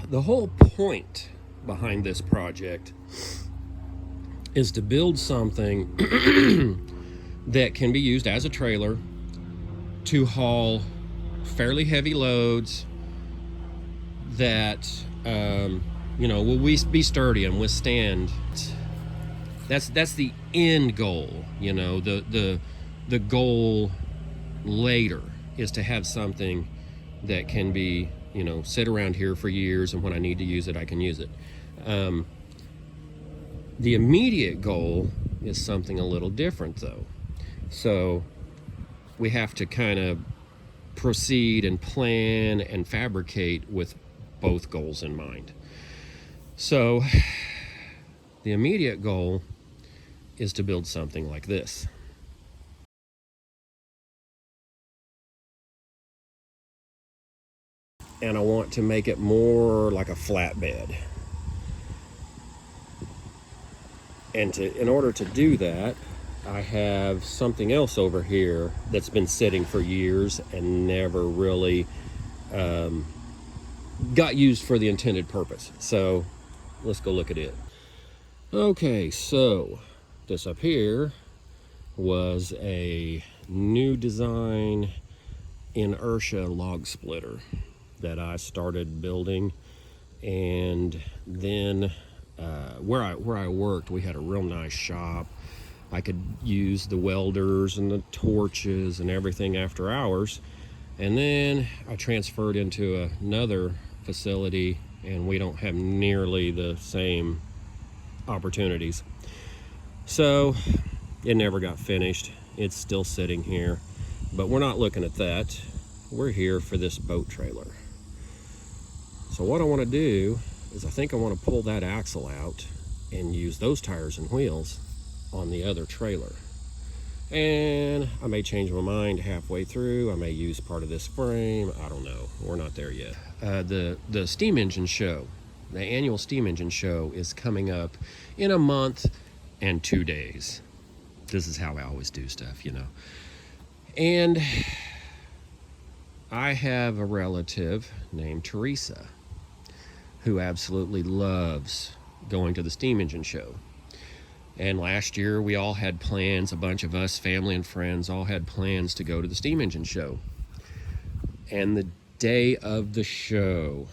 the whole point behind this project is to build something that can be used as a trailer to haul fairly heavy loads that will be sturdy and withstand. That's the end goal. The goal later is to have something that can be sit around here for years, and when I need to use it, I can use it. The immediate goal is something a little different, though. So we have to kind of proceed and plan and fabricate with both goals in mind. So the immediate goal is to build something like this. And I want to make it more like a flatbed. And in order to do that, I have something else over here that's been sitting for years and never really got used for the intended purpose. So let's go look at it. Okay, so this up here was a new design inertia log splitter that I started building, and then where I worked, we had a real nice shop. I could use the welders and the torches and everything after hours. And then I transferred into another facility, and we don't have nearly the same opportunities. So it never got finished. It's still sitting here, but we're not looking at that. We're here for this boat trailer. So what I want to do is I think I want to pull that axle out and use those tires and wheels on the other trailer. And I may change my mind halfway through. I may use part of this frame. I don't know. We're not there yet. The steam engine show, the annual steam engine show, is coming up in a month and 2 days. This is how I always do stuff, And I have a relative named Teresa who absolutely loves going to the steam engine show. And last year we all had plans, a bunch of us, family and friends, all had plans to go to the steam engine show. And the day of the show,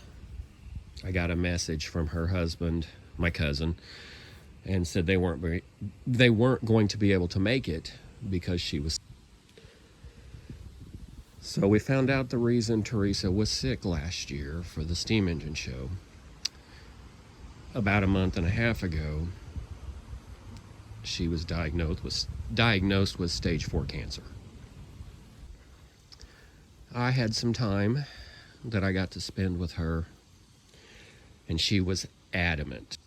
I got a message from her husband, my cousin, and said they weren't going to be able to make it because she was. So we found out the reason Teresa was sick last year for the steam engine show. About a month and a half ago, she was diagnosed with stage 4 cancer. I had some time that I got to spend with her, and she was adamant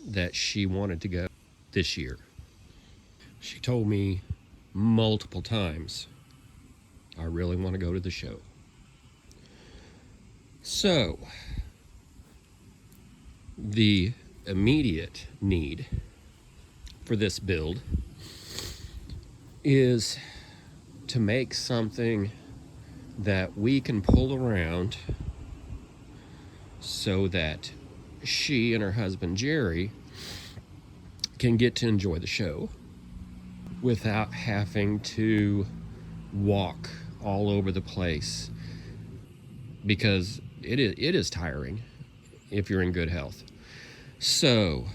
that she wanted to go this year. She told me multiple times, I really want to go to the show. So, the immediate need for this build is to make something that we can pull around so that she and her husband Jerry can get to enjoy the show without having to walk all over the place, because it is tiring if you're in good health. So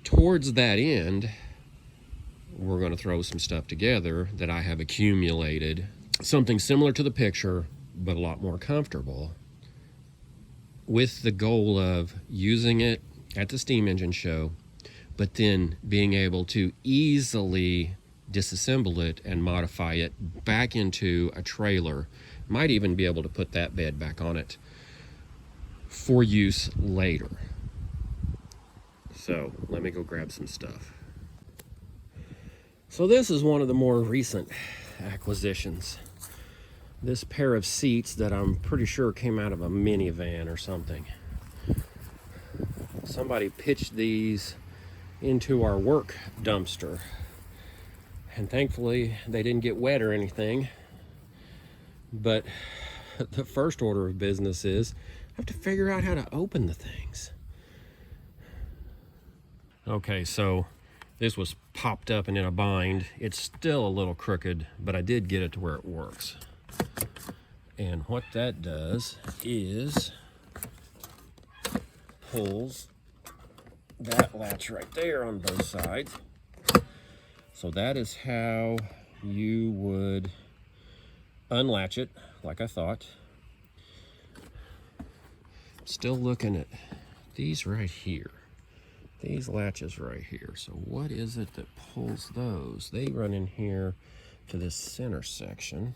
towards that end, we're going to throw some stuff together that I have accumulated, something similar to the picture but a lot more comfortable, with the goal of using it at the steam engine show, but then being able to easily disassemble it and modify it back into a trailer. Might even be able to put that bed back on it for use later. So let me go grab some stuff. So this is one of the more recent acquisitions. This pair of seats that I'm pretty sure came out of a minivan or something. Somebody pitched these into our work dumpster, and thankfully they didn't get wet or anything. But the first order of business is have to figure out how to open the things. Okay, so this was popped up and in a bind. It's still a little crooked, but I did get it to where it works. And what that does is pulls that latch right there on both sides. So that is how you would unlatch it, like I thought. Still looking at these right here. These latches right here. So what is it that pulls those? They run in here to this center section.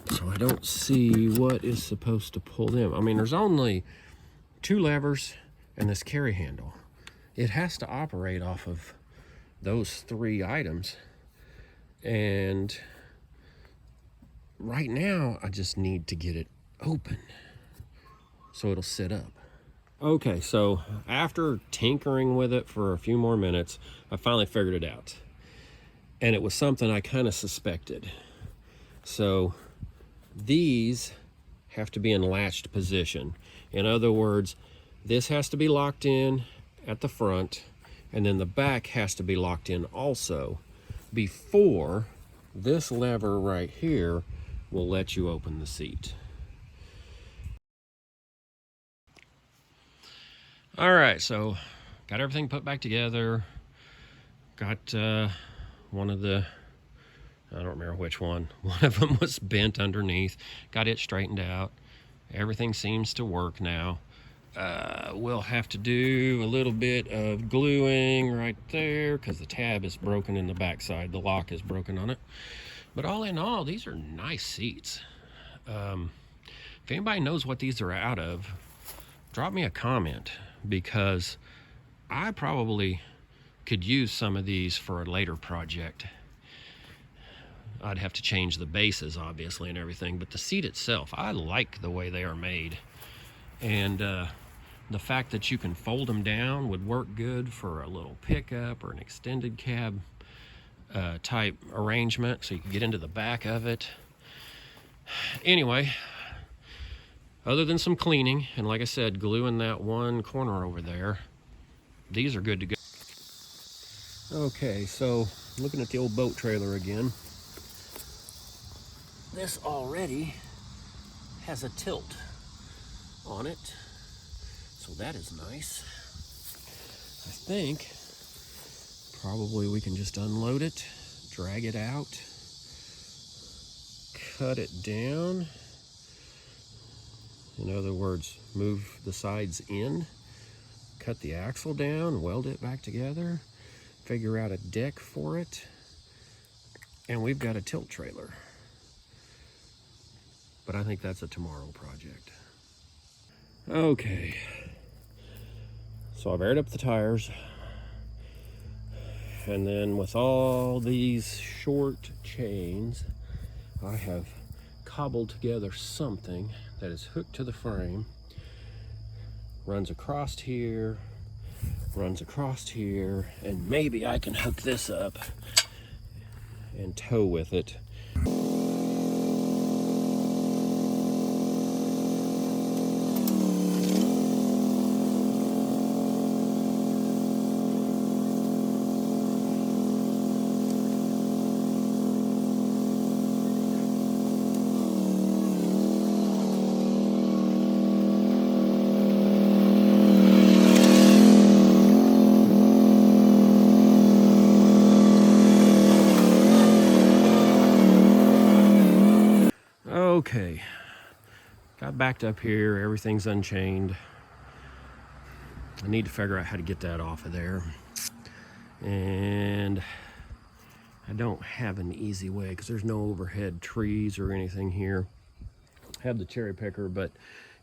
So I don't see what is supposed to pull them. I mean, there's only 2 levers and this carry handle. It has to operate off of those 3 items. And right now, I just need to get it open so it'll sit up. Okay, so after tinkering with it for a few more minutes, I finally figured it out. And it was something I kind of suspected. So these have to be in latched position. In other words, this has to be locked in at the front, and then the back has to be locked in also before this lever right here will let you open the seat. All right, so got everything put back together. Got one of the, I don't remember which one. One of them was bent underneath. Got it straightened out. Everything seems to work now. We'll have to do a little bit of gluing right there because the tab is broken in the backside. The lock is broken on it. But all in all, these are nice seats. If anybody knows what these are out of, drop me a comment, because I probably could use some of these for a later project. I'd have to change the bases, obviously, and everything, but the seat itself, I like the way they are made. And the fact that you can fold them down would work good for a little pickup or an extended cab type arrangement, so you can get into the back of it. Anyway, other than some cleaning, and like I said, gluing that one corner over there, these are good to go. Okay, so looking at the old boat trailer again. This already has a tilt on it, so that is nice. I think probably we can just unload it, drag it out, cut it down. In other words, move the sides in, cut the axle down, weld it back together, figure out a deck for it, and we've got a tilt trailer. But I think that's a tomorrow project. Okay, so I've aired up the tires, and then with all these short chains, I have cobbled together something that is hooked to the frame, runs across here, and maybe I can hook this up and tow with it. Okay, got backed up here, everything's unchained. I need to figure out how to get that off of there. And I don't have an easy way because there's no overhead trees or anything here. I have the cherry picker, but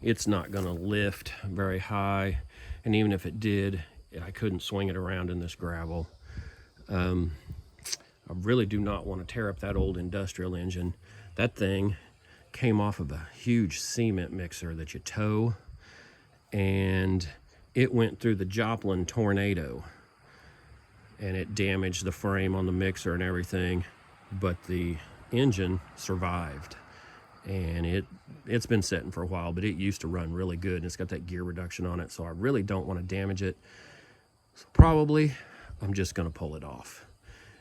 it's not gonna lift very high. And even if it did, I couldn't swing it around in this gravel. I really do not want to tear up that old industrial engine. That thing came off of a huge cement mixer that you tow, and it went through the Joplin tornado. and it damaged the frame on the mixer and everything, but the engine survived. And it's been sitting for a while, but it used to run really good, and it's got that gear reduction on it, so I really don't want to damage it. So probably I'm just going to pull it off.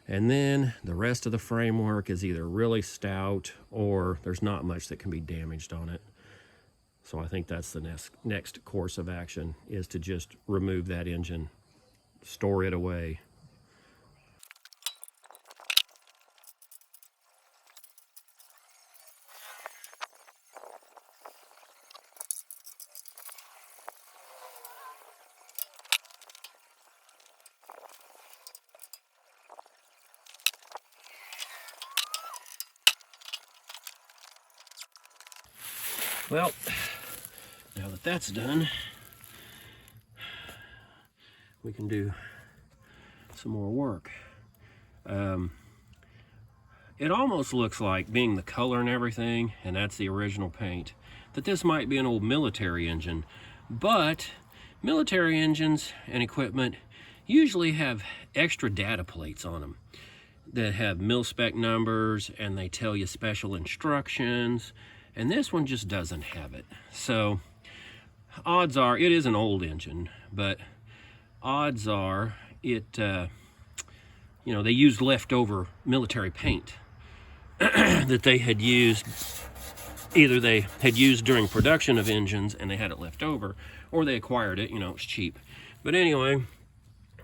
And then the rest of the framework is either really stout or there's not much that can be damaged on it. So I think that's the next course of action, is to just remove that engine, store it away. Well, now that that's done, we can do some more work. It almost looks like, being the color and everything, and that's the original paint, that this might be an old military engine. But military engines and equipment usually have extra data plates on them that have mil-spec numbers, and they tell you special instructions, and this one just doesn't have it. So odds are, it is an old engine, but odds are it, you know, they used leftover military paint that they had used. Either they had used during production of engines and they had it left over, or they acquired it, you know, it's cheap. But anyway,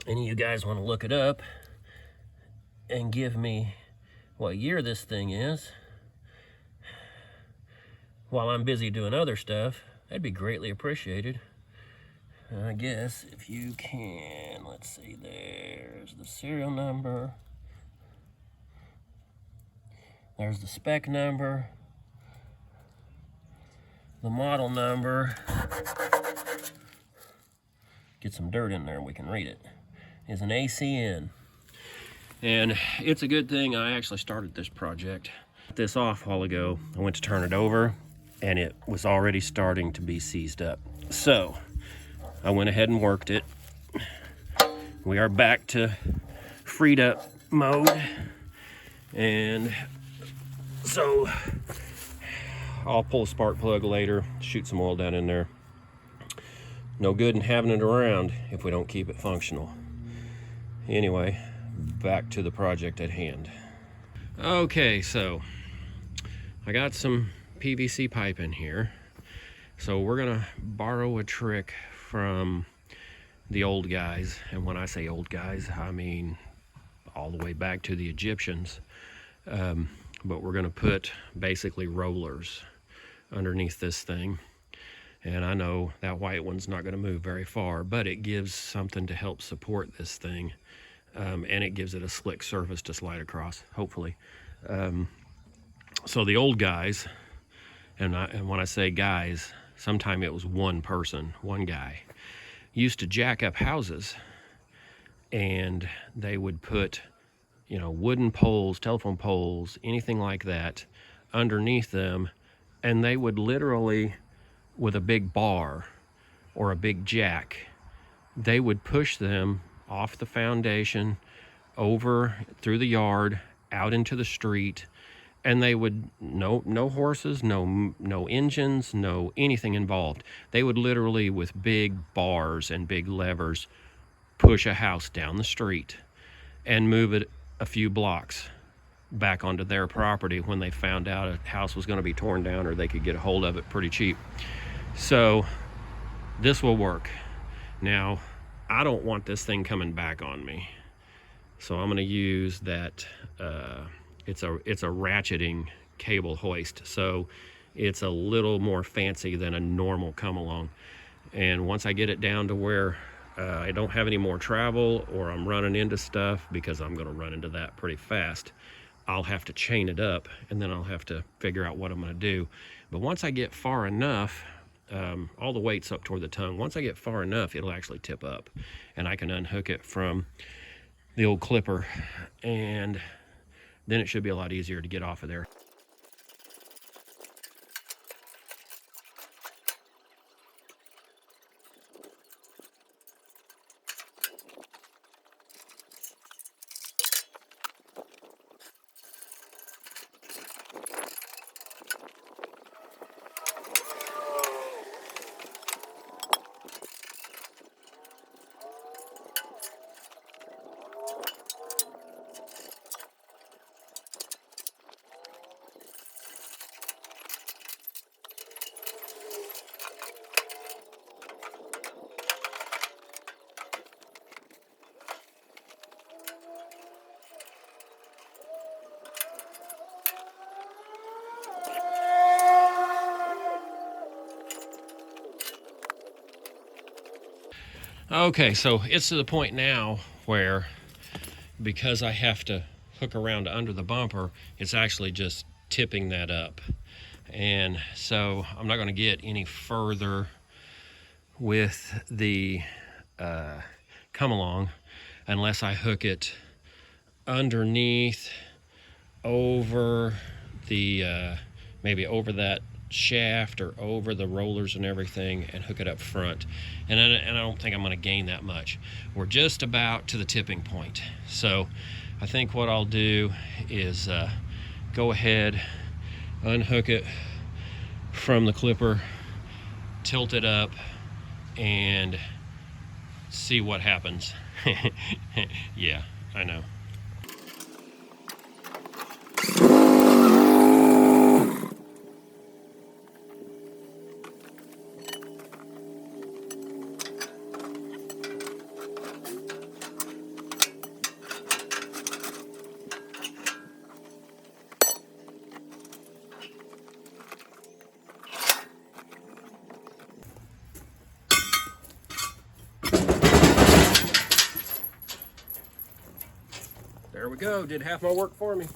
any of you guys want to look it up and give me what year this thing is while I'm busy doing other stuff, that'd be greatly appreciated. I guess if you can, let's see, there's the serial number, there's the spec number, the model number. Get some dirt in there and we can read it. Is an ACN. And it's a good thing I actually started this project. This off a while ago, I went to turn it over and it was already starting to be seized up. So I went ahead and worked it. We are back to freed up mode. And so I'll pull a spark plug later, shoot some oil down in there. No good in having it around if we don't keep it functional. Anyway, back to the project at hand. Okay, so I got some PVC pipe in here. So we're gonna borrow a trick from the old guys. And when I say old guys, I mean all the way back to the Egyptians. But we're gonna put basically rollers underneath this thing. And I know that white one's not gonna move very far, but it gives something to help support this thing. And it gives it a slick surface to slide across, hopefully. So the old guys, and when I say guys, sometime it was one person, one guy, used to jack up houses, and they would put, you know, wooden poles, telephone poles, anything like that underneath them, and they would literally, with a big bar or a big jack, they would push them off the foundation, over through the yard, out into the street, and they would, no horses, no engines, no anything involved. They would literally, with big bars and big levers, push a house down the street and move it a few blocks back onto their property when they found out a house was going to be torn down, or they could get a hold of it pretty cheap. So this will work. Now, I don't want this thing coming back on me, so I'm going to use that. It's a ratcheting cable hoist, so it's a little more fancy than a normal come along. And once I get it down to where I don't have any more travel, or I'm running into stuff, because I'm going to run into that pretty fast, I'll have to chain it up, and then I'll have to figure out what I'm going to do. But once I get far enough, all the weight's up toward the tongue. Once I get far enough, it'll actually tip up, and I can unhook it from the old clipper, and then it should be a lot easier to get off of there. Okay, so it's to the point now where, because I have to hook around under the bumper, it's actually just tipping that up. And so I'm not going to get any further with the come along unless I hook it underneath, over the maybe over that shaft or over the rollers and everything, and hook it up front. And I don't think I'm going to gain that much. We're just about to the tipping point, so I think what I'll do is go ahead, unhook it from the clipper, tilt it up, and see what happens. Yeah, I know. There we go, did half my work for me.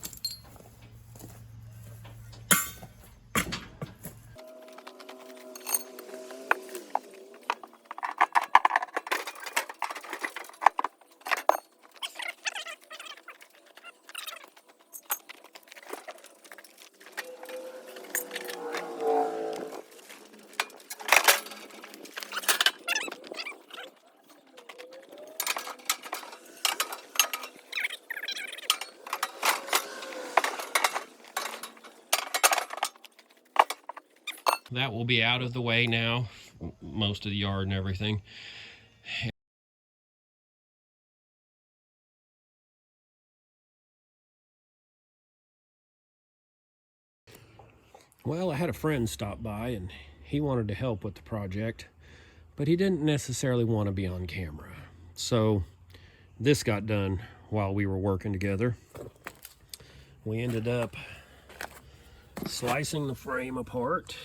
That will be out of the way now, most of the yard and everything. Well, I had a friend stop by and he wanted to help with the project, but he didn't necessarily want to be on camera. So this got done while we were working together. We ended up slicing the frame apart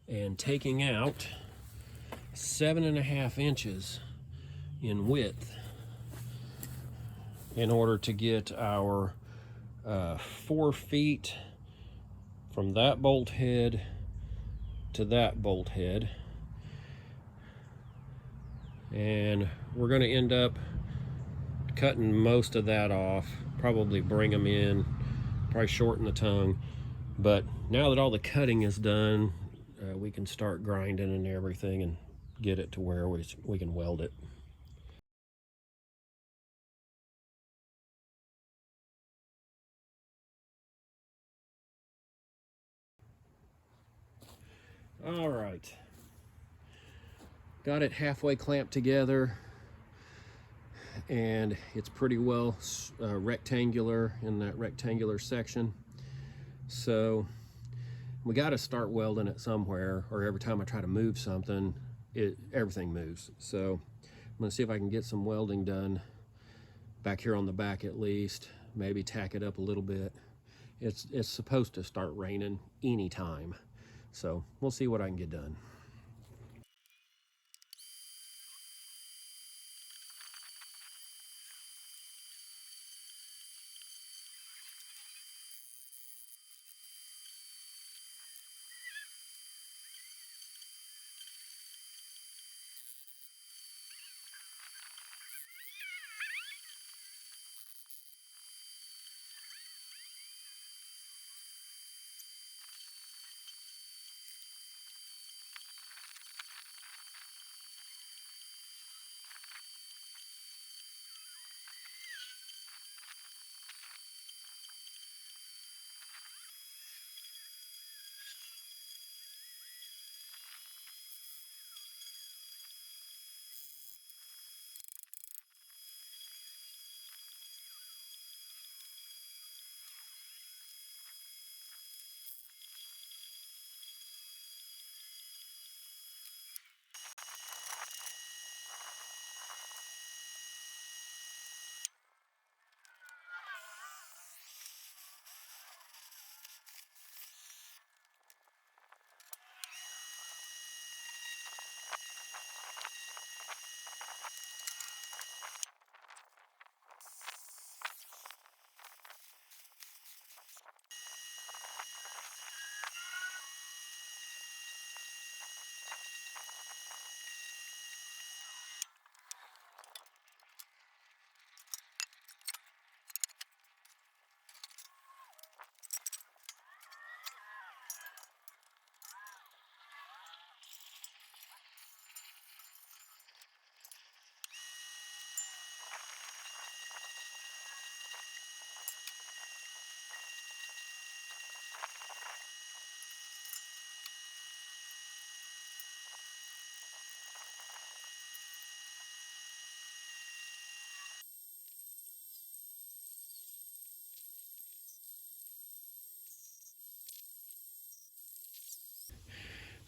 and taking out 7.5 inches in width in order to get our 4 feet from that bolt head to that bolt head. And we're going to end up cutting most of that off, probably bring them in, probably shorten the tongue. But now that all the cutting is done, we can start grinding and everything and get it to where we can weld it. All right, got it halfway clamped together, and it's pretty well rectangular in that rectangular section. So we got to start welding it somewhere, or every time I try to move something, everything moves. So I'm going to see if I can get some welding done back here on the back at least, maybe tack it up a little bit. It's supposed to start raining anytime, so we'll see what I can get done.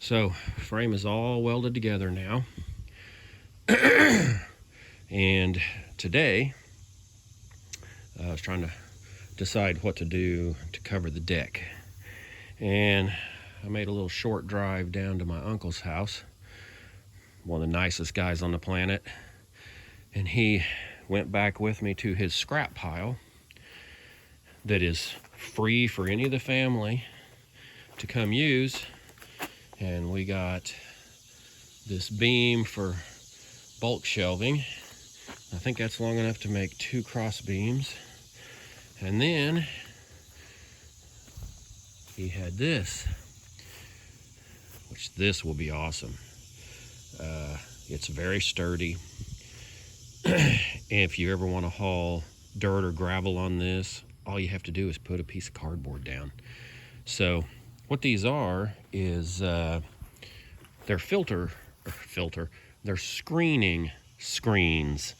So frame is all welded together now. And today I was trying to decide what to do to cover the deck. And I made a little short drive down to my uncle's house, one of the nicest guys on the planet. And he went back with me to his scrap pile that is free for any of the family to come use. And we got this beam for bulk shelving. I think that's long enough to make 2 cross beams. And then he had this, which this will be awesome. It's very sturdy. If you ever want to haul dirt or gravel on this, all you have to do is put a piece of cardboard down. So what these are is they're they're screening screens,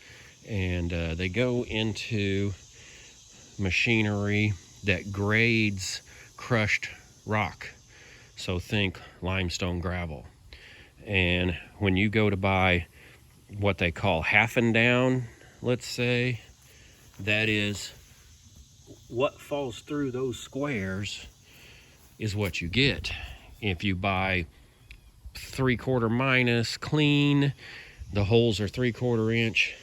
and they go into machinery that grades crushed rock. So think limestone gravel. And when you go to buy what they call half and down, let's say, that is what falls through those squares is what you get. If you buy 3/4 minus clean, the holes are 3/4 inch,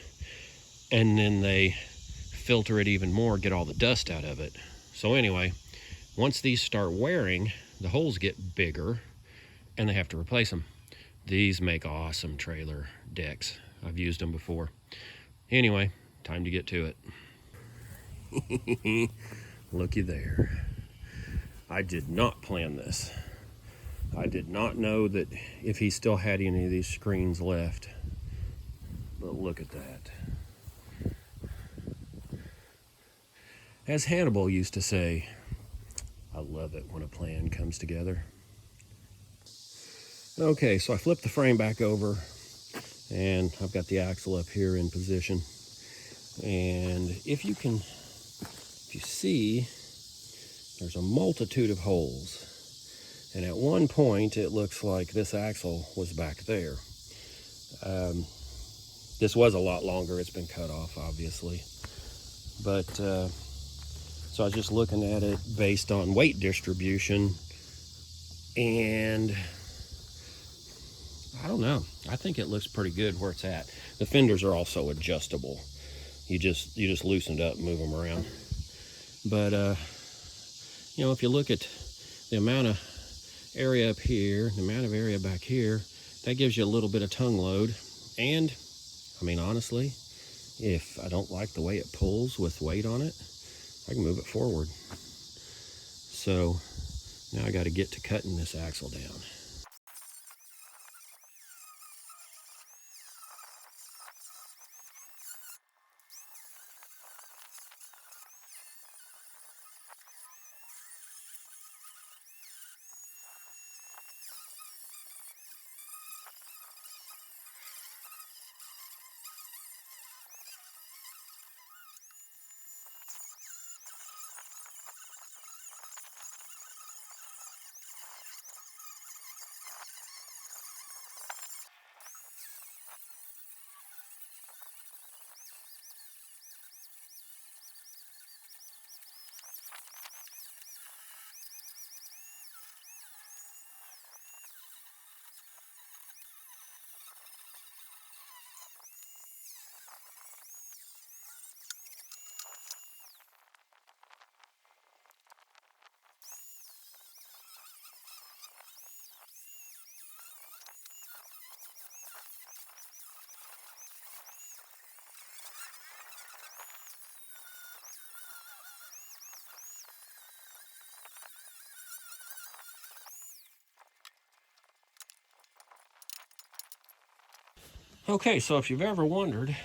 and then they filter it even more, get all the dust out of it. So anyway, once these start wearing, the holes get bigger and they have to replace them. These make awesome trailer decks. I've used them before. Anyway, time to get to it. Looky there. I did not plan this. I did not know that if he still had any of these screens left. But look at that. As Hannibal used to say, I love it when a plan comes together. Okay, so I flipped the frame back over, and I've got the axle up here in position. And if you see, there's a multitude of holes. And at one point, it looks like this axle was back there. This was a lot longer. It's been cut off, obviously. But, so I was just looking at it based on weight distribution, and I don't know. I think it looks pretty good where it's at. The fenders are also adjustable. You just loosen it up and move them around. But you know, if you look at the amount of area up here, the amount of area back here, that gives you a little bit of tongue load. And I mean, honestly, if I don't like the way it pulls with weight on it, I can move it forward. So now I got to get to cutting this axle down. Okay, so if you've ever wondered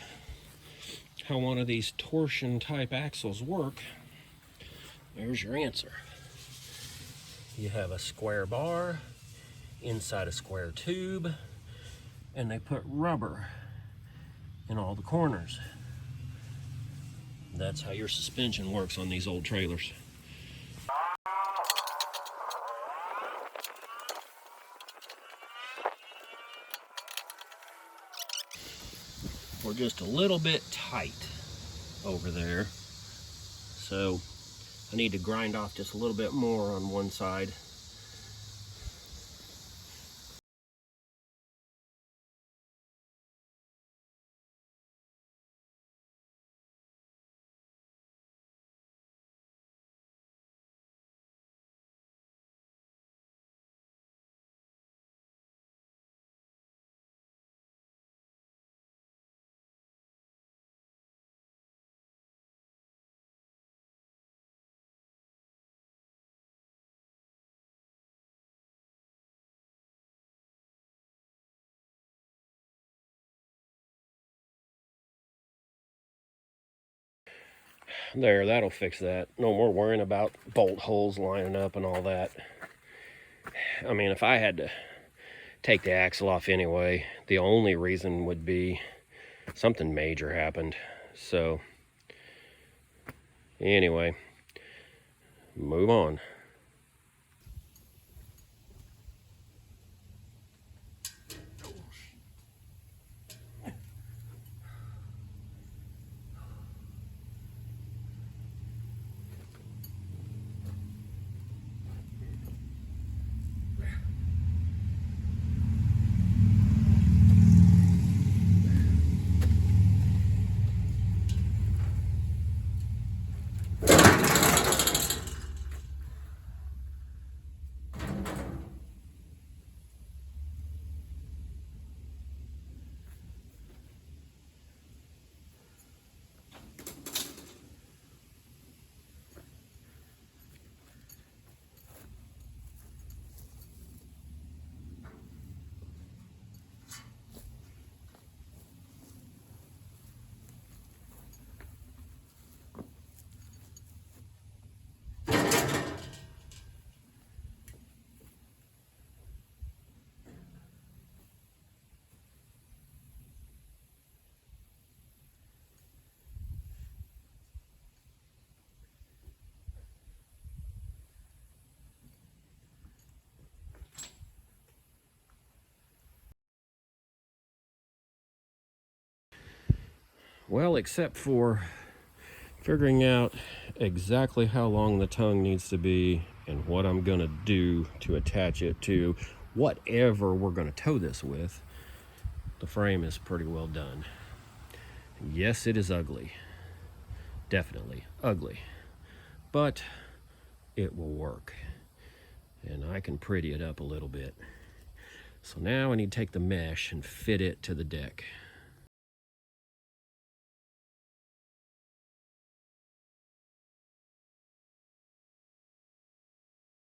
how one of these torsion type axles work, there's your answer. You have a square bar inside a square tube, and they put rubber in all the corners. That's how your suspension works on these old trailers. were just a little bit tight over there. So I need to grind off just a little bit more on one side. There, that'll fix that. No more worrying about bolt holes lining up and all that. I mean, if I had to take the axle off anyway, the only reason would be something major happened. So, anyway, move on. Well, except for figuring out exactly how long the tongue needs to be and what I'm gonna do to attach it to whatever we're gonna tow this with, the frame is pretty well done. Yes, it is ugly. Definitely ugly. But it will work. And I can pretty it up a little bit. So now I need to take the mesh and fit it to the deck.